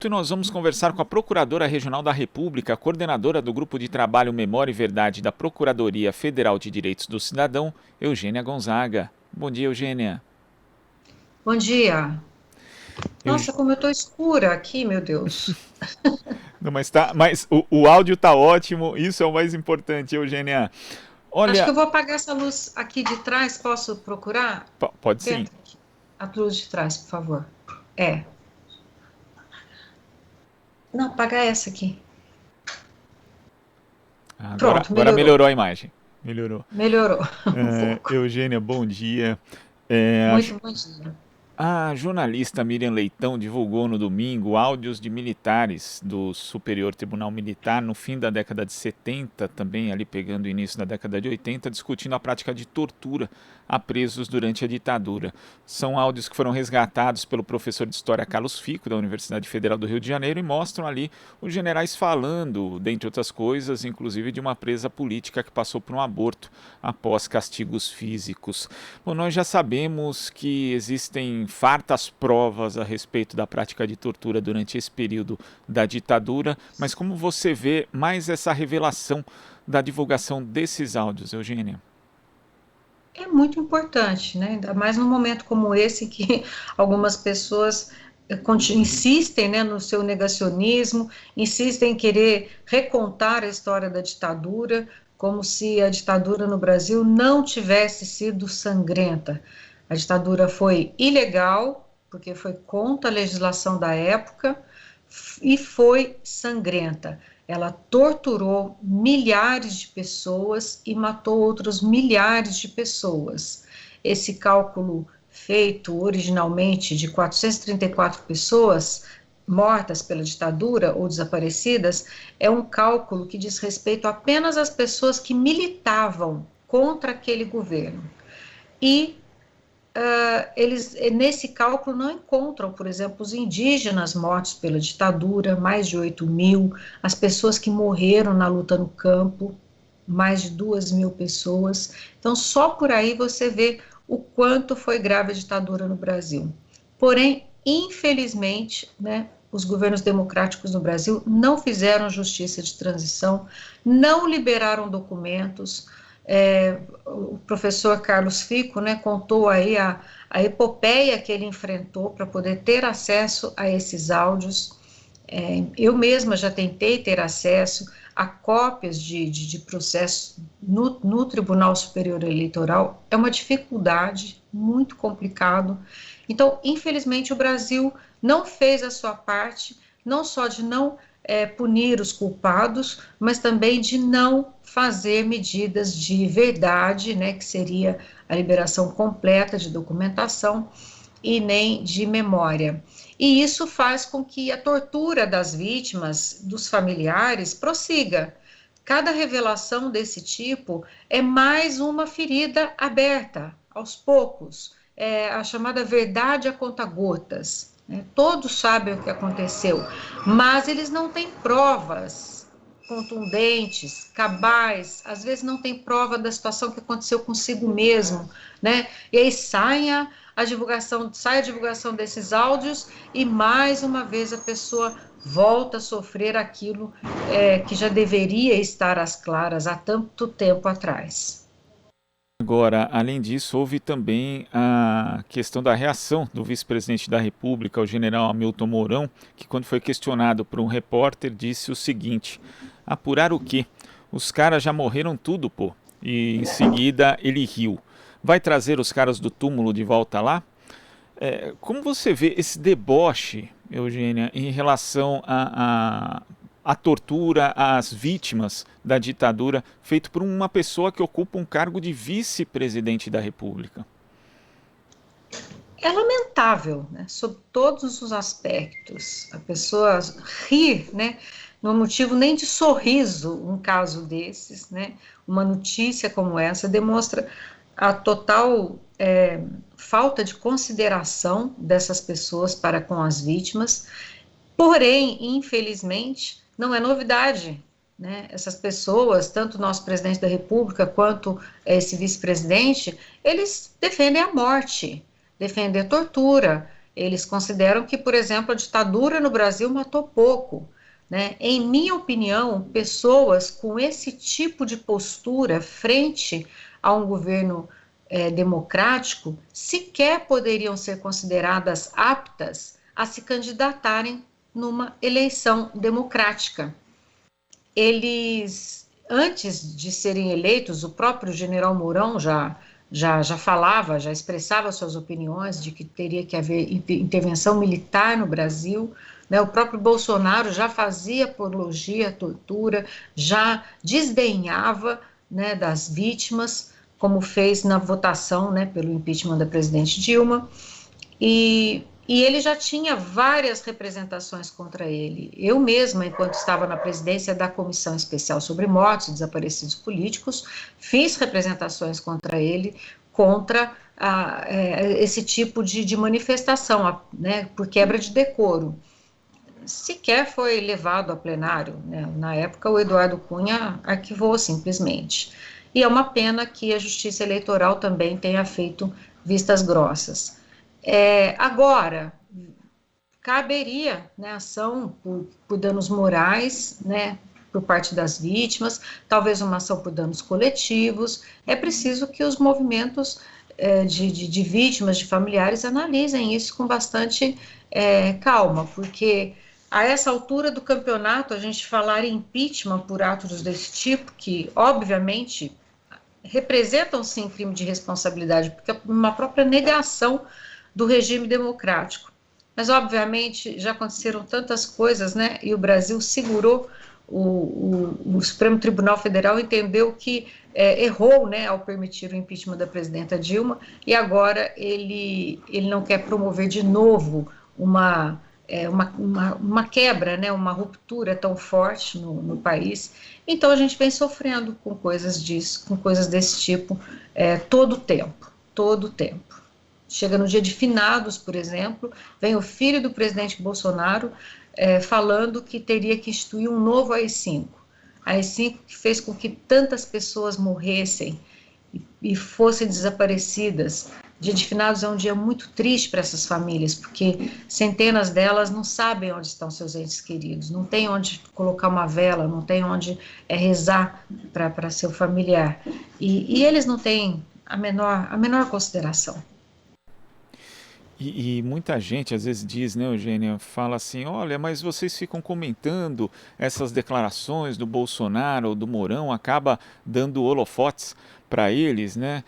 E nós vamos conversar com a Procuradora Regional da República, coordenadora do Grupo de Trabalho Memória e Verdade da Procuradoria Federal de Direitos do Cidadão, Eugênia Gonzaga. Bom dia, Eugênia. Bom dia. Eug... Nossa, como eu tô escura aqui, meu Deus. Não, mas o áudio está ótimo, isso é o mais importante, Eugênia. Acho que Olha, eu vou apagar essa luz aqui de trás. Posso procurar? pode sim. Tenta aqui. A luz de trás, por favor. É. Não, apagar essa aqui. Agora, Pronto, agora melhorou. melhorou a imagem. Melhorou. Melhorou um pouco. Eugênia, bom dia. É, Muito bom dia. A jornalista Miriam Leitão divulgou no domingo áudios de militares do Superior Tribunal Militar no fim da década de 70, também ali pegando o início da década de 80, discutindo a prática de tortura a presos durante a ditadura. São áudios que foram resgatados pelo professor de História Carlos Fico, da Universidade Federal do Rio de Janeiro, e mostram ali os generais falando, dentre outras coisas, inclusive de uma presa política que passou por um aborto após castigos físicos. Bom, nós já sabemos que existem fartas provas a respeito da prática de tortura durante esse período da ditadura, mas como você vê mais essa revelação da divulgação desses áudios, Eugênia? É muito importante, né? Ainda mais num momento como esse que algumas pessoas insistem, né, no seu negacionismo, insistem em querer recontar a história da ditadura, como se a ditadura no Brasil não tivesse sido sangrenta. A ditadura foi ilegal, porque foi contra a legislação da época, e foi sangrenta. Ela torturou milhares de pessoas e matou outros milhares de pessoas. Esse cálculo feito originalmente de 434 pessoas mortas pela ditadura ou desaparecidas é um cálculo que diz respeito apenas às pessoas que militavam contra aquele governo. E eles, nesse cálculo, não encontram, por exemplo, os indígenas mortos pela ditadura, mais de 8.000, as pessoas que morreram na luta no campo, mais de 2.000 pessoas. Então, só por aí você vê o quanto foi grave a ditadura no Brasil. Porém, infelizmente, né, os governos democráticos no Brasil não fizeram justiça de transição, não liberaram documentos. O professor Carlos Fico, né, contou aí a epopeia que ele enfrentou para poder ter acesso a esses áudios. Eu mesma já tentei ter acesso a cópias de processos no Tribunal Superior Eleitoral. É uma dificuldade, muito complicado. Então, infelizmente, o Brasil não fez a sua parte, não só de não punir os culpados, mas também de não fazer medidas de verdade, né, que seria a liberação completa de documentação e nem de memória. E isso faz com que a tortura das vítimas, dos familiares, prossiga. Cada revelação desse tipo é mais uma ferida aberta, aos poucos, é a chamada verdade a conta-gotas. Né? Todos sabem o que aconteceu, mas eles não têm provas contundentes, cabais, às vezes não tem prova da situação que aconteceu consigo mesmo, né? E aí sai a divulgação desses áudios e mais uma vez a pessoa volta a sofrer aquilo que já deveria estar às claras há tanto tempo atrás. Agora, além disso, houve também a questão da reação do vice-presidente da República, o general Hamilton Mourão, que quando foi questionado por um repórter disse o seguinte: apurar o quê? Os caras já morreram tudo, pô. E em seguida ele riu. Vai trazer os caras do túmulo de volta lá? Como você vê esse deboche, Eugênia, em relação à tortura, às vítimas da ditadura, feito por uma pessoa que ocupa um cargo de vice-presidente da República? É lamentável, né, sob todos os aspectos. A pessoa rir, né, não é motivo nem de sorriso, um caso desses, né, uma notícia como essa demonstra a total falta de consideração dessas pessoas para com as vítimas. Porém, infelizmente, não é novidade, né? Essas pessoas, tanto o nosso presidente da República quanto esse vice-presidente, eles defendem a morte, defendem a tortura, Eles consideram que, por exemplo, a ditadura no Brasil matou pouco, né? Em minha opinião, pessoas com esse tipo de postura frente a um governo democrático sequer poderiam ser consideradas aptas a se candidatarem numa eleição democrática. Eles, antes de serem eleitos, o próprio general Mourão já falava, já expressava suas opiniões de que teria que haver intervenção militar no Brasil, né? O próprio Bolsonaro já fazia apologia à tortura, já desdenhava, né, das vítimas, como fez na votação, né, pelo impeachment da presidente Dilma, e ele já tinha várias representações contra ele. Eu mesma, enquanto estava na presidência da Comissão Especial sobre Mortos e Desaparecidos Políticos, fiz representações contra ele, contra esse tipo de manifestação, né, por quebra de decoro. Sequer foi levado a plenário, né? Na época o Eduardo Cunha arquivou simplesmente. E é uma pena que a Justiça Eleitoral também tenha feito vistas grossas. Agora, caberia, né, ação por danos morais, né, por parte das vítimas, talvez uma ação por danos coletivos. É preciso que os movimentos de vítimas, de familiares, analisem isso com bastante calma, porque a essa altura do campeonato, a gente falar em impeachment por atos desse tipo, que obviamente representam sim crime de responsabilidade, porque é uma própria negação do regime democrático. Mas obviamente já aconteceram tantas coisas, né? E o Brasil segurou, o Supremo Tribunal Federal entendeu que errou, né, ao permitir o impeachment da presidenta Dilma, e agora ele não quer promover de novo uma quebra, né, uma ruptura tão forte no país. Então a gente vem sofrendo com coisas desse tipo todo o tempo. Chega no dia de finados, por exemplo, vem o filho do presidente Bolsonaro falando que teria que instituir um novo AI-5. AI-5 que fez com que tantas pessoas morressem e fossem desaparecidas. Dia de finados é um dia muito triste para essas famílias, porque centenas delas não sabem onde estão seus entes queridos, não tem onde colocar uma vela, não tem onde rezar para seu familiar. E eles não têm a menor consideração. E muita gente às vezes diz, né, Eugênia, fala assim, olha, mas vocês ficam comentando essas declarações do Bolsonaro ou do Mourão, acaba dando holofotes para eles, né?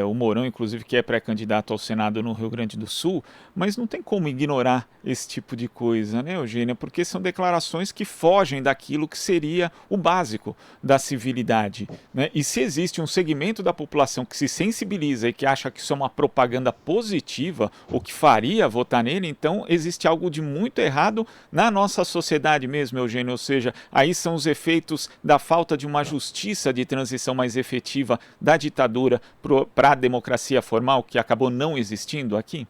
O Mourão, inclusive, que é pré-candidato ao Senado no Rio Grande do Sul, mas não tem como ignorar esse tipo de coisa, né, Eugênia? Porque são declarações que fogem daquilo que seria o básico da civilidade, né? E se existe um segmento da população que se sensibiliza e que acha que isso é uma propaganda positiva, ou que faria votar nele, então existe algo de muito errado na nossa sociedade mesmo, Eugênia. Ou seja, aí são os efeitos da falta de uma justiça de transição mais efetiva da ditadura para a democracia formal, que acabou não existindo aqui?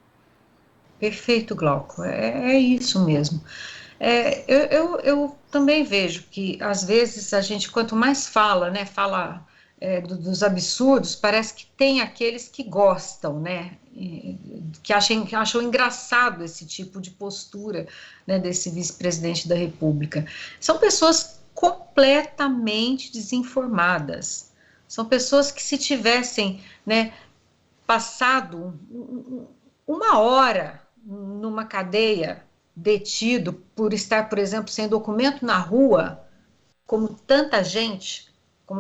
Perfeito, Glauco, é isso mesmo. Eu também vejo que, às vezes, a gente, quanto mais fala, né, dos absurdos, parece que tem aqueles que gostam, né, que acham engraçado esse tipo de postura, né, desse vice-presidente da República. São pessoas completamente desinformadas. São pessoas que, se tivessem, né, passado uma hora numa cadeia, detido por estar, por exemplo, sem documento na rua, como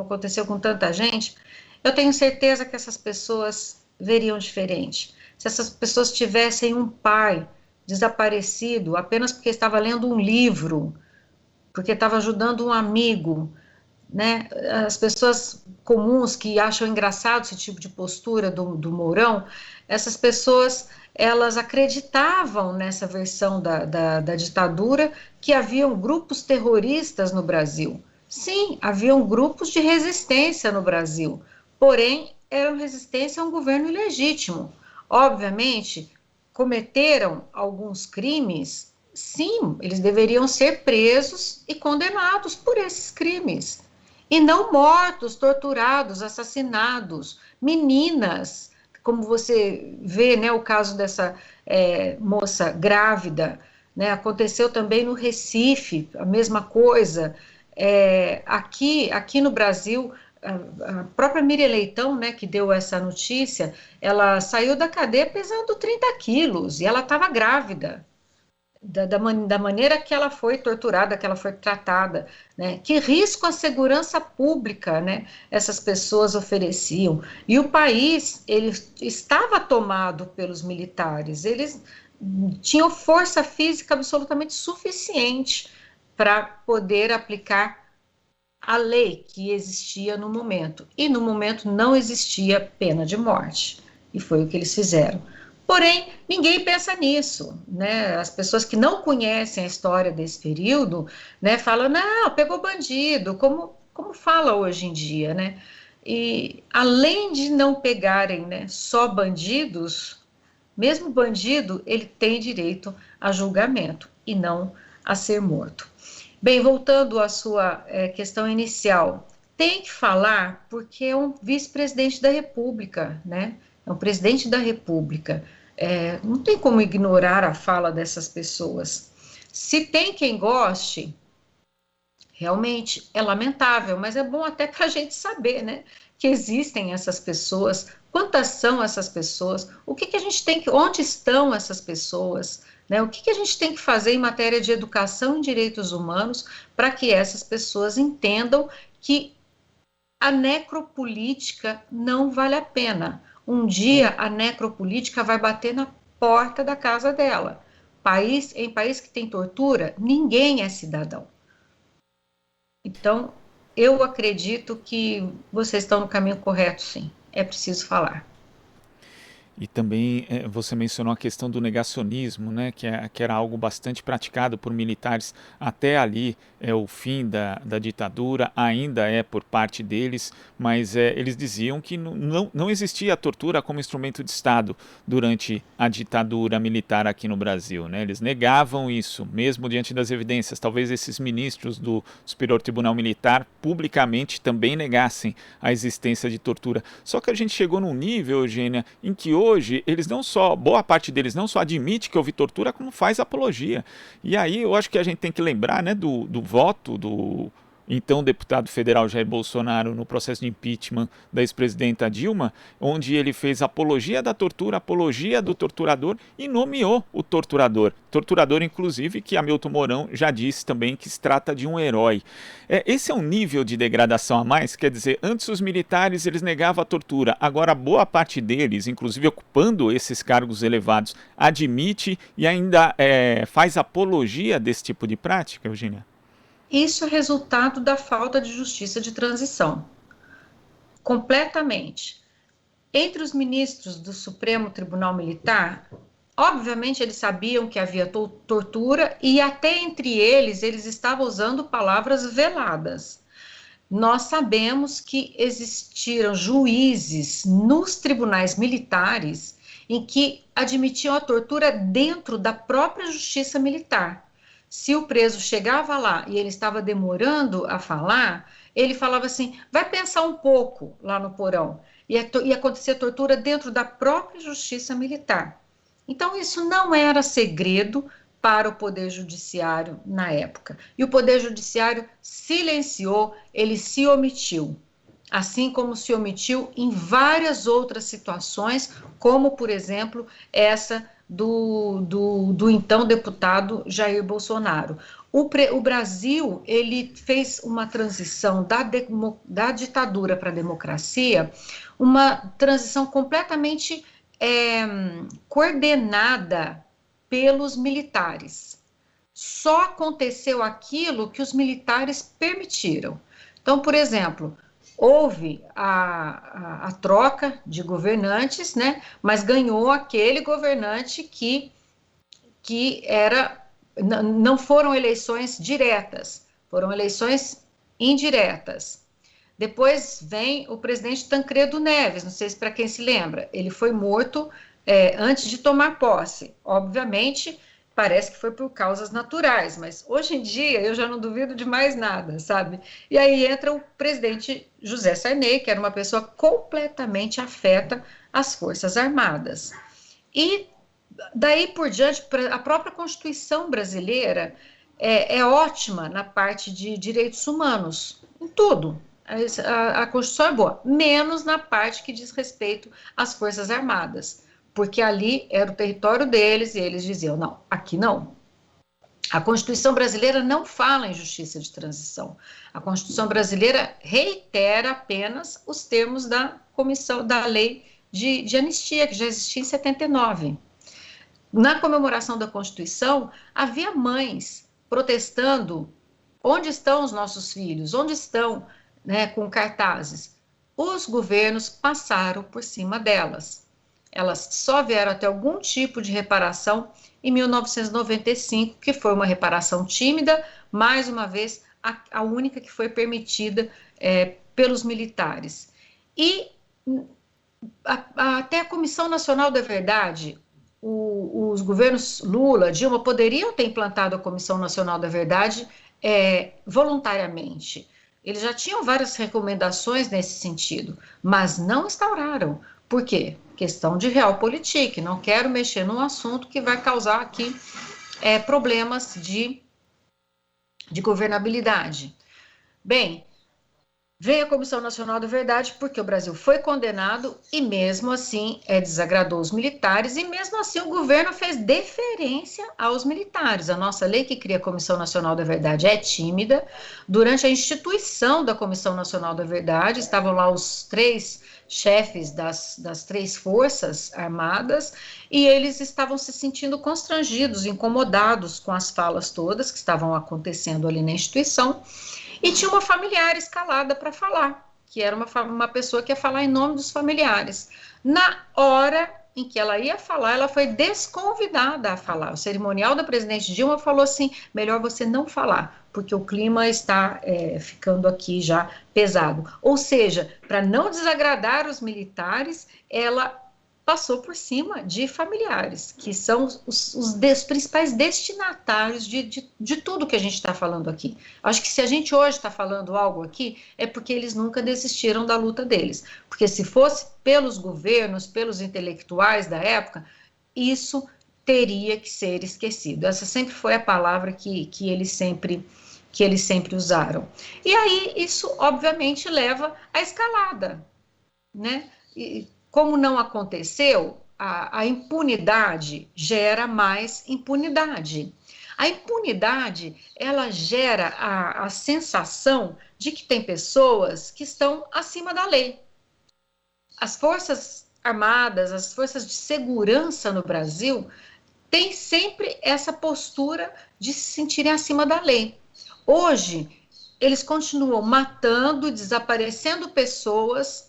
aconteceu com tanta gente, eu tenho certeza que essas pessoas veriam diferente. Se essas pessoas tivessem um pai desaparecido apenas porque estava lendo um livro, porque estava ajudando um amigo, né? As pessoas comuns que acham engraçado esse tipo de postura do Mourão, essas pessoas, elas acreditavam nessa versão da ditadura, que haviam grupos terroristas no Brasil. Sim, haviam grupos de resistência no Brasil, porém eram resistência a um governo ilegítimo. Obviamente, cometeram alguns crimes, sim, eles deveriam ser presos e condenados por esses crimes. E não mortos, torturados, assassinados, meninas, como você vê, né, o caso moça grávida, né? Aconteceu também no Recife, a mesma coisa. Aqui no Brasil, a própria Miriam Leitão, né, que deu essa notícia, ela saiu da cadeia pesando 30 quilos e ela estava grávida. Da maneira que ela foi torturada, que ela foi tratada, né? Que risco à segurança pública, né? Essas pessoas ofereciam. E o país, ele estava tomado pelos militares, eles tinham força física absolutamente suficiente para poder aplicar a lei que existia no momento. E no momento não existia pena de morte. E foi o que eles fizeram. Porém, ninguém pensa nisso, né? As pessoas que não conhecem a história desse período, né, falam, não, pegou bandido, como fala hoje em dia, né? E além de não pegarem, né, só bandidos, mesmo bandido, ele tem direito a julgamento e não a ser morto. Bem, voltando à sua questão inicial, tem que falar porque é um vice-presidente da República, né? É um presidente da República. Não tem como ignorar a fala dessas pessoas. Se tem quem goste, realmente é lamentável, mas é bom até para a gente saber, né? Que existem essas pessoas, quantas são essas pessoas, o que a gente tem que, onde estão essas pessoas, né? O que a gente tem que fazer em matéria de educação e direitos humanos para que essas pessoas entendam que a necropolítica não vale a pena. Um dia a necropolítica vai bater na porta da casa dela. Em país que tem tortura, ninguém é cidadão. Então, eu acredito que vocês estão no caminho correto, sim. É preciso falar. E também você mencionou a questão do negacionismo, né, que era algo bastante praticado por militares até ali, o fim da ditadura, ainda é por parte deles, mas eles diziam que não existia a tortura como instrumento de Estado durante a ditadura militar aqui no Brasil. Né? Eles negavam isso, mesmo diante das evidências. Talvez esses ministros do Superior Tribunal Militar publicamente também negassem a existência de tortura. Só que a gente chegou num nível, Eugênia, em que hoje eles não só, boa parte deles não só admite que houve tortura, como faz apologia. E aí eu acho que a gente tem que lembrar, né, do voto do então deputado federal Jair Bolsonaro no processo de impeachment da ex-presidenta Dilma, onde ele fez apologia da tortura, apologia do torturador e nomeou o torturador. Torturador, inclusive, que Hamilton Mourão já disse também que se trata de um herói. Esse é um nível de degradação a mais, quer dizer, antes os militares eles negavam a tortura, agora boa parte deles, inclusive ocupando esses cargos elevados, admite e ainda faz apologia desse tipo de prática, Eugênia? Isso é resultado da falta de justiça de transição. Completamente. Entre os ministros do Supremo Tribunal Militar, obviamente eles sabiam que havia tortura e até entre eles estavam usando palavras veladas. Nós sabemos que existiram juízes nos tribunais militares em que admitiam a tortura dentro da própria justiça militar. Se o preso chegava lá e ele estava demorando a falar, ele falava assim, vai pensar um pouco lá no porão. E acontecia tortura dentro da própria justiça militar. Então, isso não era segredo para o Poder Judiciário na época. E o Poder Judiciário silenciou, ele se omitiu. Assim como se omitiu em várias outras situações, como, por exemplo, essa do então deputado Jair Bolsonaro. O Brasil, ele fez uma transição da ditadura para a democracia, uma transição completamente coordenada pelos militares. Só aconteceu aquilo que os militares permitiram. Então, por exemplo, houve a troca de governantes, né? Mas ganhou aquele governante que não foram eleições diretas, foram eleições indiretas. Depois vem o presidente Tancredo Neves, não sei se para quem se lembra, ele foi morto antes de tomar posse. Obviamente, parece que foi por causas naturais, mas hoje em dia eu já não duvido de mais nada, sabe? E aí entra o presidente José Sarney, que era uma pessoa completamente afeta às Forças Armadas. E daí por diante, a própria Constituição brasileira é ótima na parte de direitos humanos, em tudo. A Constituição é boa, menos na parte que diz respeito às Forças Armadas, porque ali era o território deles e eles diziam, não, aqui não. A Constituição brasileira não fala em justiça de transição. A Constituição brasileira reitera apenas os termos da comissão da lei de anistia, que já existia em 79. Na comemoração da Constituição, havia mães protestando: onde estão os nossos filhos? Onde estão? Né, com cartazes. Os governos passaram por cima delas. Elas só vieram até algum tipo de reparação em 1995, que foi uma reparação tímida, mais uma vez, a única que foi permitida pelos militares. E até a Comissão Nacional da Verdade, os governos Lula, Dilma, poderiam ter implantado a Comissão Nacional da Verdade voluntariamente. Eles já tinham várias recomendações nesse sentido, mas não instauraram. Por quê? Questão de realpolitik. Não quero mexer num assunto que vai causar aqui problemas de governabilidade. Bem, veio a Comissão Nacional da Verdade porque o Brasil foi condenado e mesmo assim desagradou os militares e mesmo assim o governo fez deferência aos militares. A nossa lei que cria a Comissão Nacional da Verdade é tímida. Durante a instituição da Comissão Nacional da Verdade, estavam lá os 3 chefes das 3 forças armadas e eles estavam se sentindo constrangidos, incomodados com as falas todas que estavam acontecendo ali na instituição. E tinha uma familiar escalada para falar, que era uma pessoa que ia falar em nome dos familiares. Na hora em que ela ia falar, ela foi desconvidada a falar. O cerimonial da presidente Dilma falou assim, melhor você não falar, porque o clima está ficando aqui já pesado. Ou seja, para não desagradar os militares, ela passou por cima de familiares, que são os principais destinatários de tudo que a gente está falando aqui. Acho que se a gente hoje está falando algo aqui, é porque eles nunca desistiram da luta deles. Porque se fosse pelos governos, pelos intelectuais da época, isso teria que ser esquecido. Essa sempre foi a palavra que eles sempre usaram. E aí, isso, obviamente, leva à escalada, né? Como não aconteceu, a impunidade gera mais impunidade. A impunidade, ela gera a sensação de que tem pessoas que estão acima da lei. As Forças Armadas, as forças de segurança no Brasil, têm sempre essa postura de se sentirem acima da lei. Hoje, eles continuam matando, desaparecendo pessoas,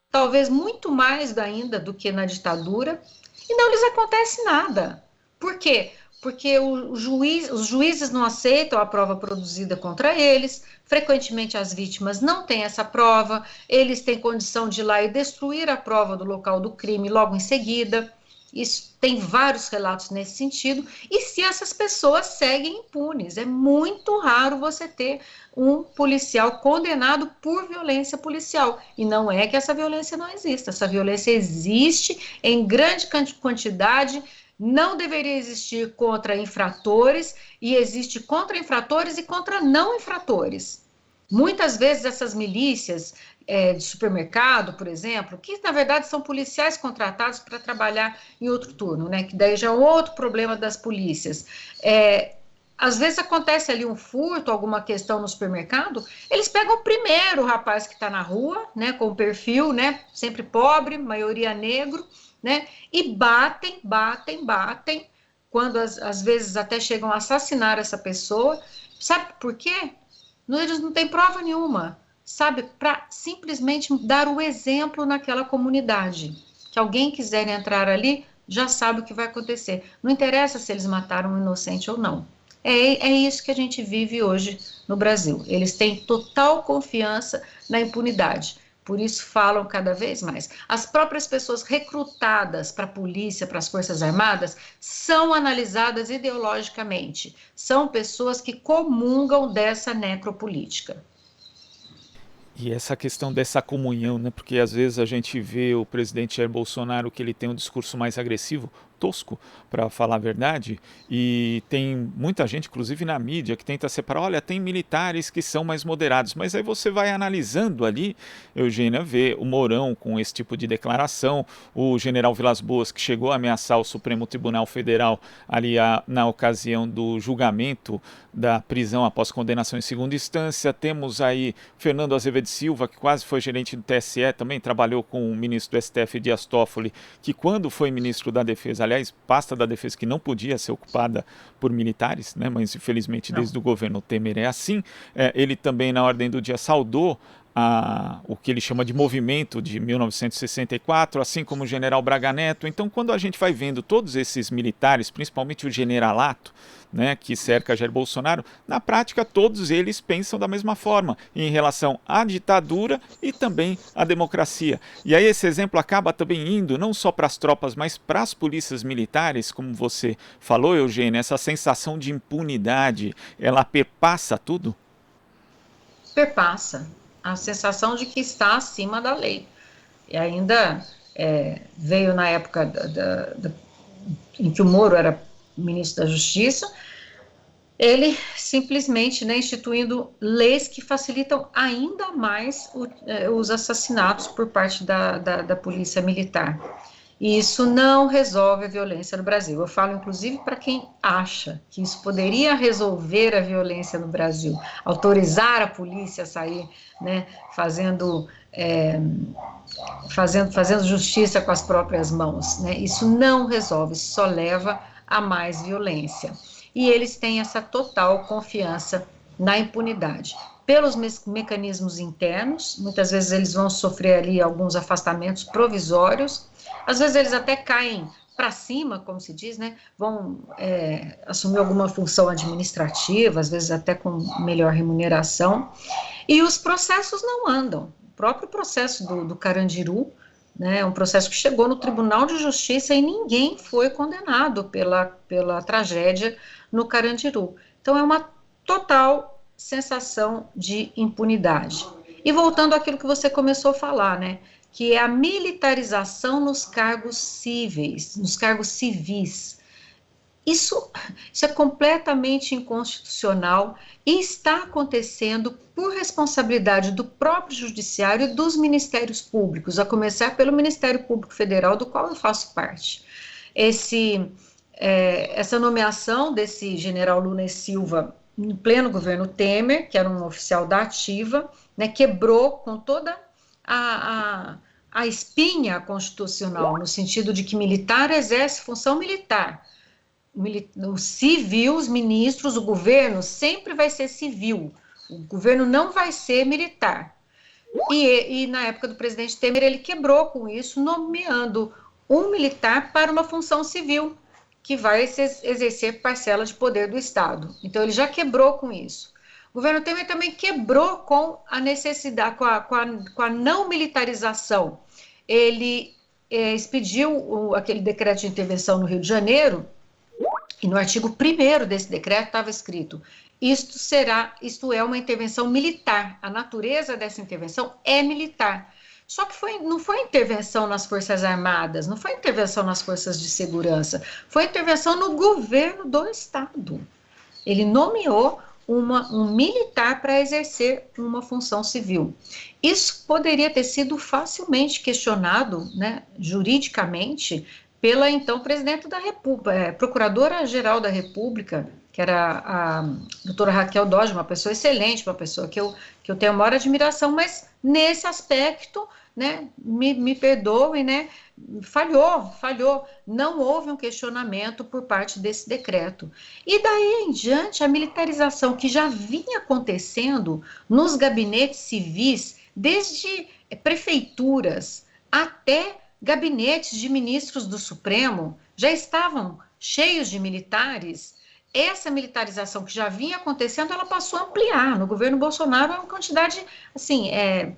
talvez muito mais ainda do que na ditadura, e não lhes acontece nada. Por quê? Porque os juízes não aceitam a prova produzida contra eles, frequentemente as vítimas não têm essa prova, eles têm condição de ir lá e destruir a prova do local do crime logo em seguida. Isso tem vários relatos nesse sentido, e se essas pessoas seguem impunes, é muito raro você ter um policial condenado por violência policial, e não é que essa violência não exista, essa violência existe em grande quantidade, não deveria existir contra infratores, e existe contra infratores e contra não infratores. Muitas vezes essas milícias de supermercado, por exemplo, que na verdade são policiais contratados para trabalhar em outro turno, né? Que daí já é um outro problema das polícias. Às vezes acontece ali um furto, alguma questão no supermercado, eles pegam primeiro o rapaz que está na rua, né? Com perfil, né? Sempre pobre, maioria negro, né? E batem, quando às vezes até chegam a assassinar essa pessoa. Sabe por quê? Eles não têm prova nenhuma, sabe? Para simplesmente dar o exemplo naquela comunidade. Que alguém quiser entrar ali, já sabe o que vai acontecer. Não interessa se eles mataram um inocente ou não. É isso que a gente vive hoje no Brasil. Eles têm total confiança na impunidade. Por isso falam cada vez mais. As próprias pessoas recrutadas para a polícia, para as Forças Armadas, são analisadas ideologicamente. São pessoas que comungam dessa necropolítica. E essa questão dessa comunhão, né? Porque às vezes a gente vê o presidente Jair Bolsonaro que ele tem um discurso mais agressivo tosco, para falar a verdade, e tem muita gente, inclusive na mídia, que tenta separar, olha, tem militares que são mais moderados, mas aí você vai analisando ali, Eugênia, vê o Mourão com esse tipo de declaração, o general Vilas Boas, que chegou a ameaçar o Supremo Tribunal Federal ali na ocasião do julgamento da prisão após condenação em segunda instância. Temos aí Fernando Azevedo Silva, que quase foi gerente do TSE, também trabalhou com o ministro do STF, Dias Toffoli, que quando foi ministro da Defesa, aliás, pasta da Defesa que não podia ser ocupada por militares, né, mas infelizmente desde o governo Temer é assim. Ele também, na ordem do dia, saudou o que ele chama de movimento de 1964, assim como o general Braga Neto. Então, quando a gente vai vendo todos esses militares, principalmente o generalato, né, que cerca Jair Bolsonaro, na prática todos eles pensam da mesma forma em relação à ditadura e também à democracia. E aí esse exemplo acaba também indo não só para as tropas, mas para as polícias militares, como você falou, Eugênia, essa sensação de impunidade, ela perpassa tudo? Perpassa a sensação de que está acima da lei. E ainda veio na época em que o Moro era ministro da Justiça, ele simplesmente, né, instituindo leis que facilitam ainda mais os assassinatos por parte da polícia militar. E isso não resolve a violência no Brasil. Eu falo, inclusive, para quem acha que isso poderia resolver a violência no Brasil, autorizar a polícia a sair, né, fazendo justiça com as próprias mãos, né? Isso não resolve, isso só leva a mais violência. E eles têm essa total confiança na impunidade. Pelos mecanismos internos, muitas vezes eles vão sofrer ali alguns afastamentos provisórios, às vezes eles até caem para cima, como se diz, né? Vão assumir alguma função administrativa, às vezes até com melhor remuneração, e os processos não andam. O próprio processo do Carandiru, né, um processo que chegou no Tribunal de Justiça e ninguém foi condenado pela tragédia no Carandiru. Então é uma total sensação de impunidade. E voltando àquilo que você começou a falar, né, que é a militarização nos cargos civis. Isso é completamente inconstitucional e está acontecendo por responsabilidade do próprio judiciário e dos ministérios públicos, a começar pelo Ministério Público Federal, do qual eu faço parte. Essa nomeação desse general Luna e Silva em pleno governo Temer, que era um oficial da ativa, né, quebrou com toda a espinha constitucional, no sentido de que militar exerce função militar. O civil, os ministros, o governo sempre vai ser civil, o governo não vai ser militar. E na época do presidente Temer, ele quebrou com isso, nomeando um militar para uma função civil, que vai exercer parcela de poder do Estado. Então, ele já quebrou com isso. O governo Temer também quebrou com a necessidade, com a não militarização. Ele expediu aquele decreto de intervenção no Rio de Janeiro, e no artigo 1º desse decreto estava escrito: isto é uma intervenção militar, a natureza dessa intervenção é militar. Só que não foi intervenção nas Forças Armadas, não foi intervenção nas Forças de Segurança, foi intervenção no governo do Estado. Ele nomeou um militar para exercer uma função civil. Isso poderia ter sido facilmente questionado, né, juridicamente, pela então presidente da República, Procuradora-Geral da República, que era a doutora Raquel Dodge, uma pessoa excelente, uma pessoa que eu tenho a maior admiração, mas nesse aspecto, né, me perdoem, né, falhou, não houve um questionamento por parte desse decreto. E daí em diante, a militarização que já vinha acontecendo nos gabinetes civis, desde prefeituras até gabinetes de ministros do Supremo, já estavam cheios de militares. Essa militarização que já vinha acontecendo, ela passou a ampliar. No governo Bolsonaro, é uma quantidade, assim, é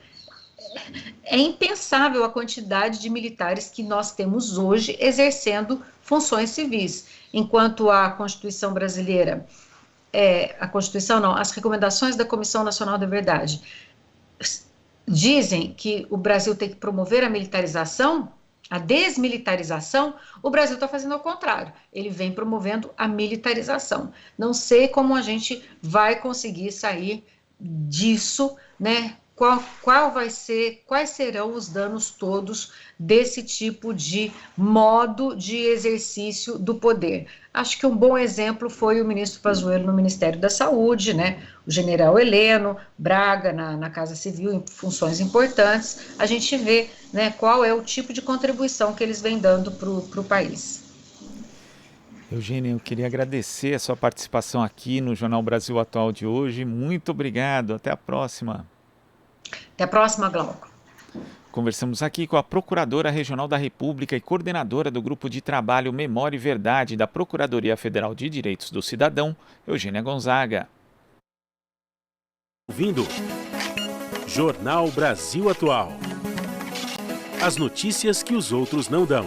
impensável a quantidade de militares que nós temos hoje exercendo funções civis, enquanto a Constituição brasileira, as recomendações da Comissão Nacional da Verdade dizem que o Brasil tem que promover a militarização, a desmilitarização, o Brasil está fazendo ao contrário. Ele vem promovendo a militarização. Não sei como a gente vai conseguir sair disso, né? Quais serão os danos todos desse tipo de modo de exercício do poder? Acho que um bom exemplo foi o ministro Pazuello no Ministério da Saúde, né? O general Heleno, Braga na Casa Civil, em funções importantes. A gente vê, né, qual é o tipo de contribuição que eles vêm dando para o país. Eugênia, eu queria agradecer a sua participação aqui no Jornal Brasil Atual de hoje. Muito obrigado. Até a próxima. Até a próxima, Glauco. Conversamos aqui com a Procuradora Regional da República e coordenadora do Grupo de Trabalho Memória e Verdade da Procuradoria Federal de Direitos do Cidadão, Eugênia Gonzaga. Ouvindo Jornal Brasil Atual. As notícias que os outros não dão.